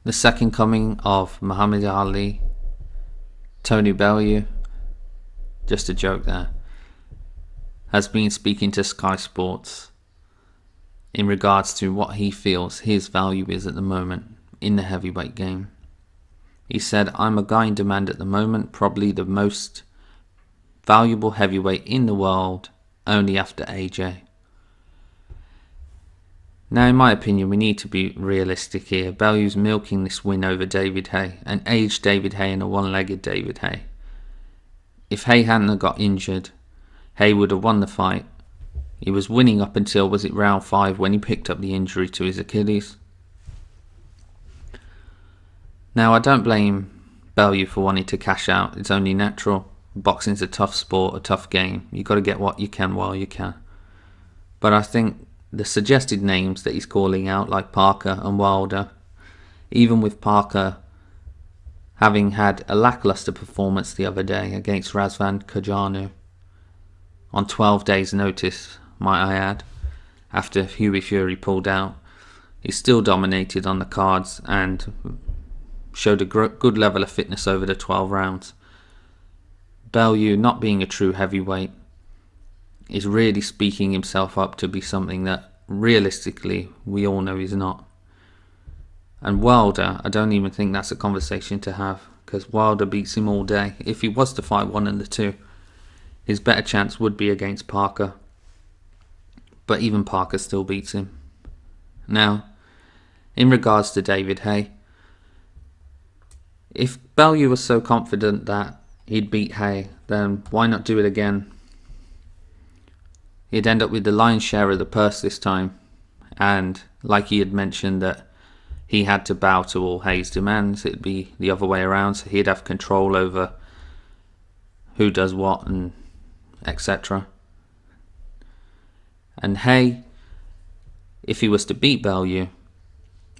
The second coming of Muhammad Ali, Tony Bellew, just a joke there, has been speaking to Sky Sports in regards to what he feels his value is at the moment in the heavyweight game. He said, "I'm a guy in demand at the moment, probably the most valuable heavyweight in the world, only after AJ." Now, in my opinion, we need to be realistic here. Bellew's milking this win over David Haye, an aged David Haye and a one-legged David Haye. If Haye hadn't got injured, Haye would have won the fight. He was winning up until, was it round 5, when he picked up the injury to his Achilles. Now, I don't blame Bellew for wanting to cash out. It's only natural. Boxing's a tough sport, a tough game. You've got to get what you can while you can. But I think the suggested names that he's calling out, like Parker and Wilder, even with Parker having had a lackluster performance the other day against Razvan Kajanu on 12 days notice, might I add, after Hughie Fury pulled out, he still dominated on the cards and showed a good level of fitness over the 12 rounds. Bellew, not being a true heavyweight, is really speaking himself up to be something that realistically we all know he's not. And Wilder, I don't even think that's a conversation to have, because Wilder beats him all day. If he was to fight one of the two, his better chance would be against Parker. But even Parker still beats him. Now, in regards to David Haye, if Bellew was so confident that he'd beat Haye, then why not do it again? He'd end up with the lion's share of the purse this time, and like he had mentioned that he had to bow to all Haye's demands, it'd be the other way around, so he'd have control over who does what and etc. And Haye, if he was to beat Bellew,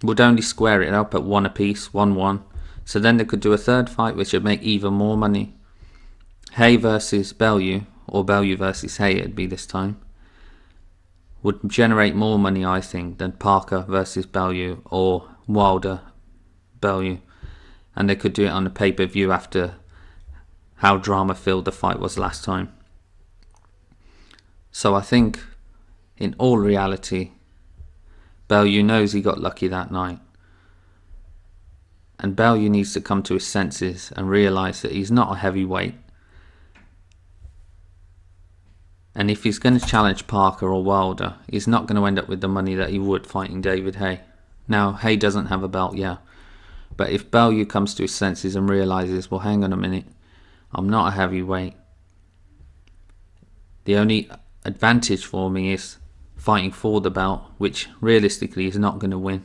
would only square it up at 1 apiece, 1-1, so then they could do a third fight which would make even more money. Haye versus Bellew, or Bellew versus Haye it'd be this time, would generate more money, I think, than Parker versus Bellew or Wilder Bellew, and they could do it on a pay-per-view after how drama-filled the fight was last time. So I think, in all reality, Bellew knows he got lucky that night, and Bellew needs to come to his senses and realise that he's not a heavyweight. And if he's going to challenge Parker or Wilder, he's not going to end up with the money that he would fighting David Haye. Now, Haye doesn't have a belt, yeah. But if Bellew comes to his senses and realises, well, hang on a minute, I'm not a heavyweight. The only advantage for me is fighting for the belt, which realistically is not going to win.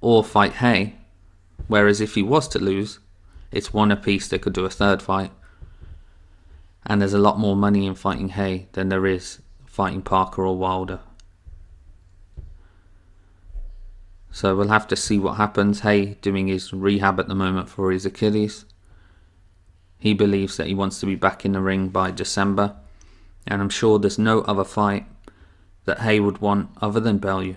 Or fight Haye, whereas if he was to lose, it's 1 apiece, they could do a third fight. And there's a lot more money in fighting Haye than there is fighting Parker or Wilder. So we'll have to see what happens. Haye doing his rehab at the moment for his Achilles. He believes that he wants to be back in the ring by December. And I'm sure there's no other fight that Haye would want other than Bellew.